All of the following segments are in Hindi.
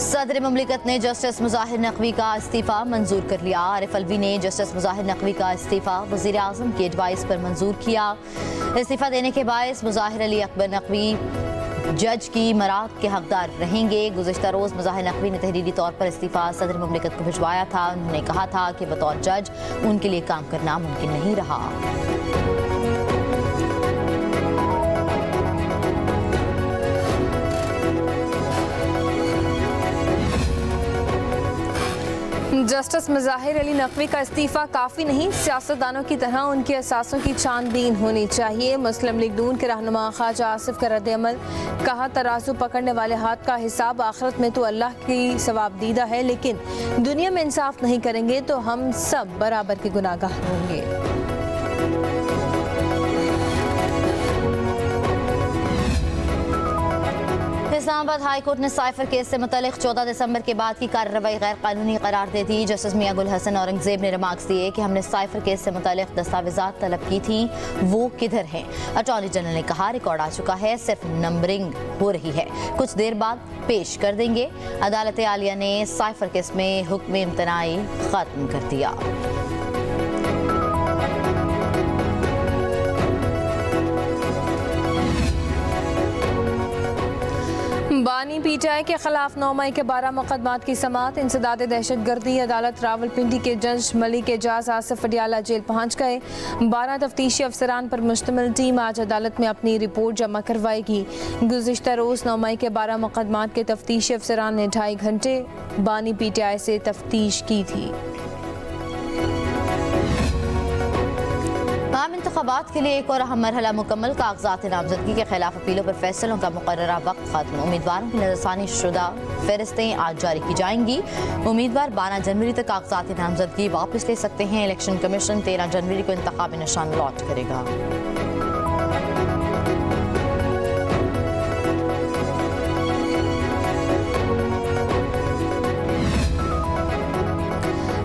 सदर मुमलिकत ने जस्टिस मुजाहिर नकवी का इस्तीफ़ा मंजूर कर लिया। आरिफ अलवी ने जस्टिस मुजाहिर नकवी का इस्तीफ़ा वज़ीर आज़म की एडवाइस पर मंजूर किया। इस्तीफ़ा देने के बायस मुजाहिर अली अकबर नकवी जज की मराद के हकदार रहेंगे। गुज़िश्ता रोज़ मुजाहिर नकवी ने तहरीरी तौर पर इस्तीफ़ा सदर मुमलिकत को भिजवाया था। उन्होंने कहा था कि बतौर जज उनके लिए काम करना मुमकिन नहीं रहा। जस्टिस मुजाहिर अली नकवी का इस्तीफ़ा काफ़ी नहीं, सियासतदानों की तरह उनके असासों की छानबीन होनी चाहिए। मुस्लिम लीग नून के रहनुमा ख्वाजा आसिफ का रद्द-ए-अमल, कहा तराजू पकड़ने वाले हाथ का हिसाब आखिरत में तो अल्लाह की सवाब दीदा है, लेकिन दुनिया में इंसाफ नहीं करेंगे तो हम सब बराबर के गुनाहगार होंगे। इस्लामाबाद हाई कोर्ट ने साइफर केस से मुतल्लिक 14 दिसंबर के बाद की कार्रवाई गैर कानूनी करार दे दी। जस्टिस मियां गुल हसन औरंगजेब ने रिमार्क्स दिए कि हमने साइफर केस से मुतल्लिक दस्तावेजात तलब की थी, वो किधर हैं। अटॉर्नी जनरल ने कहा रिकॉर्ड आ चुका है, सिर्फ नंबरिंग हो रही है, कुछ देर बाद पेश कर देंगे। अदालत आलिया ने साइफर केस में हुक्म इम्तनाई खत्म कर दिया। बानी पीटीआई के खिलाफ 9 मई के 12 मुकदमात की समाअत। इंसदाद दहशतगर्दी अदालत रावलपिंडी के जज मलिक एजाज आसिफ अडियाला जेल पहुंच गए। 12 तफ्तीशी अफसरान पर मुश्तमिल टीम आज अदालत में अपनी रिपोर्ट जमा करवाएगी। गुज़िश्ता रोज़ 9 मई के 12 मुकदमात के तफ्तीशी अफसरान ने 2.5 घंटे बानी पीटीआई से तफ्तीश की थी। आम इंतखाबात के लिए एक और अहम मरहला मुकम्मल। कागजात नामजदगी के खिलाफ अपीलों पर फैसलों का मुकर्ररा वक्त खत्म। उम्मीदवारों की नजरसानी शुदा फहरिस्तें आज जारी की जाएंगी। उम्मीदवार 12 जनवरी तक कागजात नामजदगी वापस ले सकते हैं। इलेक्शन कमीशन 13 जनवरी को इंतखाबी निशान लॉन्च करेगा।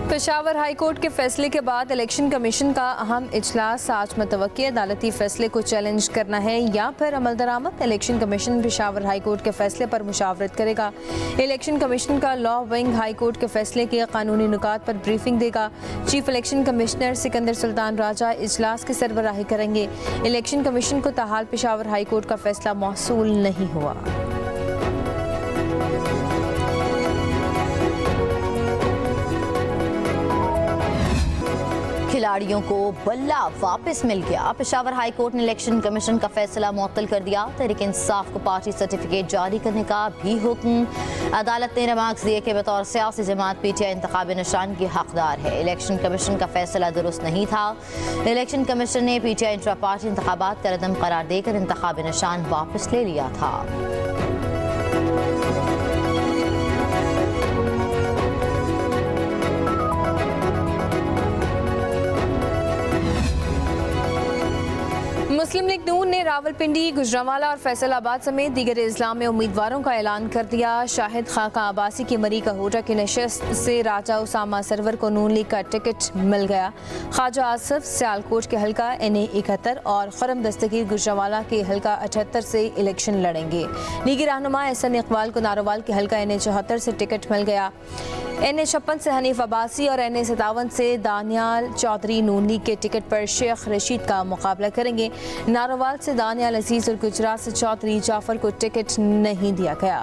पेशावर हाई कोर्ट के फैसले के बाद इलेक्शन कमीशन का अहम इजलास आज मुतवक्की। अदालती फैसले को चैलेंज करना है या फिर अमल दरामद। Election commission Peshawar high court के फैसले पर मुशावरत करेगा। इलेक्शन कमीशन का लॉ विंग हाई कोर्ट के फैसले के कानूनी नुकात पर ब्रीफिंग देगा। Chief election commissioner Sikandar Sultan Raja इजलास की सरबराही करेंगे। इलेक्शन कमीशन को ताहाल पेशावर हाई कोर्ट का फैसला मौसूल नहीं हुआ। खिलाड़ियों को बल्ला वापस मिल गया। पेशावर हाई कोर्ट ने इलेक्शन कमीशन का फैसला मुअत्तल कर दिया। तहरीक इंसाफ को पार्टी सर्टिफिकेट जारी करने का भी हुक्म। अदालत ने रिमार्क्स दिए कि बतौर सियासी जमात पीटीआई इंतखाबी निशान की हकदार है। इलेक्शन कमीशन का फैसला दुरुस्त नहीं था। इलेक्शन कमीशन ने पीटीआई इंट्रा पार्टी इंतखाबात का रदम करार देकर इंतखाबी निशान वापस ले लिया था। मुस्लिम लीग नून ने रावलपिंडी, गुजरांवाला और फैसलाबाद समेत दीगर अजला में उम्मीदवारों का ऐलान कर दिया। शाहिद खाका आबासी की मरी कहोटा की नशस्त से राजा उसामा सरवर को नून लीग का टिकट मिल गया। ख्वाजा आसिफ सियालकोट के हल्का NA 71 और खुरम दस्तगीर गुजरांवाला के हल्का 78 से इलेक्शन लड़ेंगे। लीगी रहनुमा एहसन इकबाल को नारोवाल के हल्का NA 74 से टिकट मिल गया। NA 56 से हनीफ अब्बासी और NA 57 से दानियाल चौधरी नून लीग के टिकट पर शेख रशीद का मुकाबला करेंगे। नारोवाल से दानियाल अजीज और गुजरात से चौधरी जाफर को टिकट नहीं दिया गया।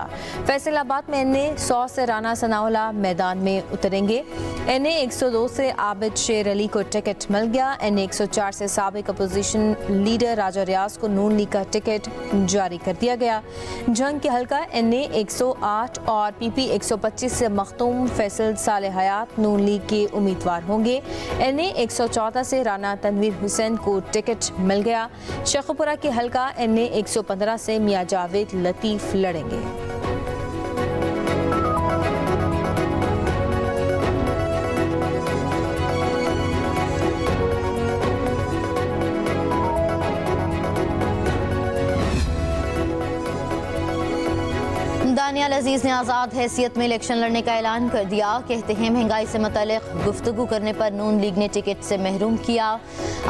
फैसलाबाद में NA 100 से राना सनाउल्लाह मैदान में उतरेंगे। NA 102 से आबिद शेर अली को टिकट मिल गया। NA 104 से साबिक अपोजिशन लीडर राजा रियाज को नून लीग का टिकट जारी कर दिया गया। जंग के हल्का NA 108 और PP 125 से मखतूम फैसल साले हयात नून लीग के उम्मीदवार होंगे। NA 114 से राना तनवीर हुसैन को टिकट मिल गया। शेखपुरा के हल्का NA 115 से मियां जावेद लतीफ लड़ेंगे। दानियाल अजीज ने आज़ाद हैसियत में इलेक्शन लड़ने का ऐलान कर दिया। कहते हैं महंगाई से मुतालिक गुफ्तगू करने पर नून लीग ने टिकट से महरूम किया।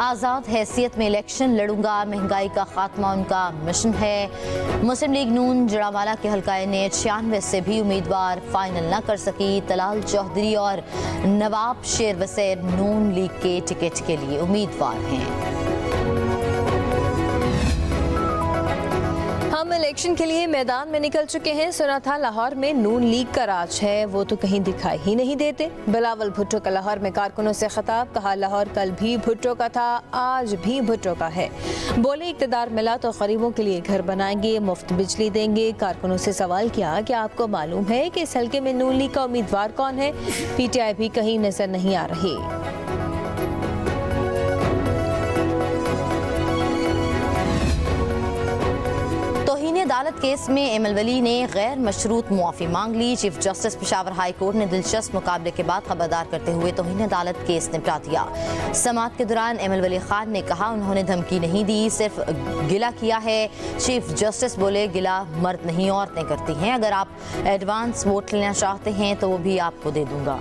आज़ाद हैसियत में इलेक्शन लड़ूंगा, महंगाई का खात्मा उनका मिशन है। मुस्लिम लीग नून जड़ावाला के हल्का ने 96 से भी उम्मीदवार फाइनल न कर सकी। तलाल चौधरी और नवाब शेर वसेर नून लीग के टिकट के लिए उम्मीदवार हैं। हम इलेक्शन के लिए मैदान में निकल चुके हैं। सुना था लाहौर में नून लीग का राज है, वो तो कहीं दिखाई ही नहीं देते। बिलावल भुट्टो का लाहौर में कारकुनों से खिताब, कहा लाहौर कल भी भुट्टो का था, आज भी भुट्टो का है। बोले इक़्तिदार मिला तो गरीबों के लिए घर बनाएंगे, मुफ्त बिजली देंगे। कारकुनों से सवाल किया कि आपको मालूम है कि इस हल्के में नून लीग का उम्मीदवार कौन है? PTI भी कहीं नजर नहीं आ रही। अदालत केस में एमएल वली ने गैर मशरूत मुआफ़ी मांग ली। Chief justice Peshawar high court ने दिलचस्प मुकाबले के बाद खबरदार करते हुए तौहीन अदालत केस निपटा दिया। समाअत के दौरान एमएल वली खान ने कहा उन्होंने धमकी नहीं दी, सिर्फ गिला किया है। चीफ जस्टिस बोले गिला मर्द नहीं औरतें करती हैं, अगर आप एडवांस वोट लेना चाहते हैं तो वो भी आपको दे दूंगा।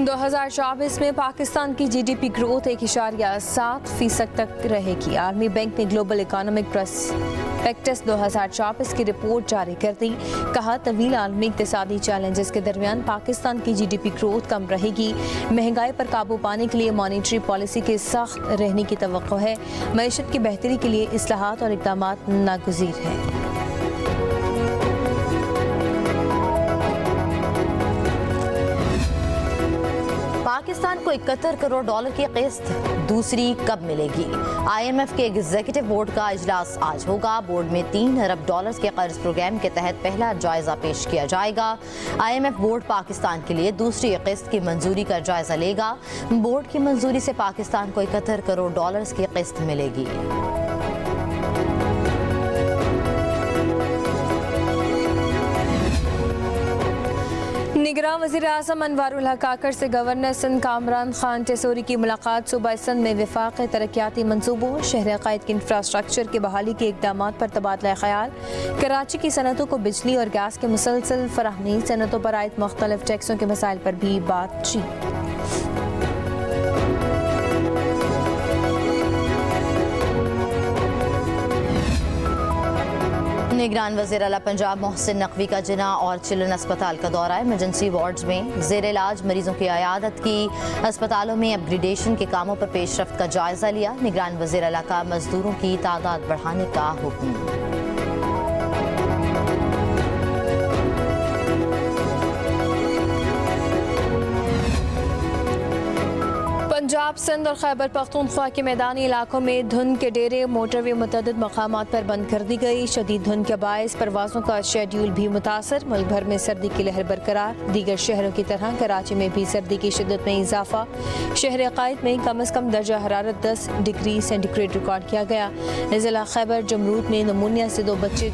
दो 2024 में पाकिस्तान की GDP ग्रोथ 1.7% तक रहेगी। आर्मी बैंक ने ग्लोबल इकोनॉमिक प्रोस्पेक्टस 2024 की रिपोर्ट जारी कर दी। कहा तवील आलमी इक़्तिसादी चैलेंजेस के दरमियान पाकिस्तान की GDP ग्रोथ कम रहेगी। महंगाई पर काबू पाने के लिए मॉनेटरी पॉलिसी के सख्त रहने की तवक्को है। मईशत की बेहतरी के लिए इस्लाहात और इक़दामात नागुज़ीर हैं। पाकिस्तान को 71 करोड़ डॉलर की किस्त दूसरी कब मिलेगी? IMF के एग्जीक्यूटिव बोर्ड का इजलास आज होगा। बोर्ड में 3 अरब डॉलर के कर्ज प्रोग्राम के तहत पहला जायजा पेश किया जाएगा। IMF बोर्ड पाकिस्तान के लिए दूसरी किस्त की मंजूरी का जायजा लेगा। बोर्ड की मंजूरी से पाकिस्तान को 71 करोड़ डॉलर की किस्त मिलेगी। निगरान वज़ीर आज़म अनवारुल हक काकर से गवर्नर सिंध कामरान खान टेसोरी की मुलाकात। सूबा सिंध में विफाक तरक्याती मनसूबों, शहर क़ायद के इंफ्रास्ट्रक्चर की बहाली के इक़दाम पर तबादला ख्याल। कराची की सनतों को बिजली और गैस के मुसलसल फराहमी, सनतों पर आयद मुख्तलिफ टैक्सों के मसाइल पर भी बातचीत। निगरान वज़ीर आला पंजाब मोहसिन नकवी का जिना और चिल्ड्रन अस्पताल का दौरा। इमरजेंसी वार्ड्स में ज़ेर इलाज मरीजों की अयादत की। अस्पतालों में अपग्रेडेशन के कामों पर पेशरफ्त का जायजा लिया। निगरान वज़ीर आला का मजदूरों की तादाद बढ़ाने का हुक्म। पंजाब, सिंध और खैबर पख्तूनख्वा के मैदानी इलाकों में धुंध के डेरे, मोटरवे मुतअद्दिद मकामात पर बंद कर दी गई। शदीद धुंध के बायस परवाज़ों का शेड्यूल भी मुतासर। मुल्क भर में सर्दी की लहर बरकरार। दीगर शहरों की तरह कराची में भी सर्दी की शिद्दत में इजाफा। शहर क़ायद में कम अज़ कम दर्जा हरारत 10 डिग्री सेंटीग्रेड रिकॉर्ड किया गया। ज़िला खैबर जमरूद में नमूनिया से 2 बच्चे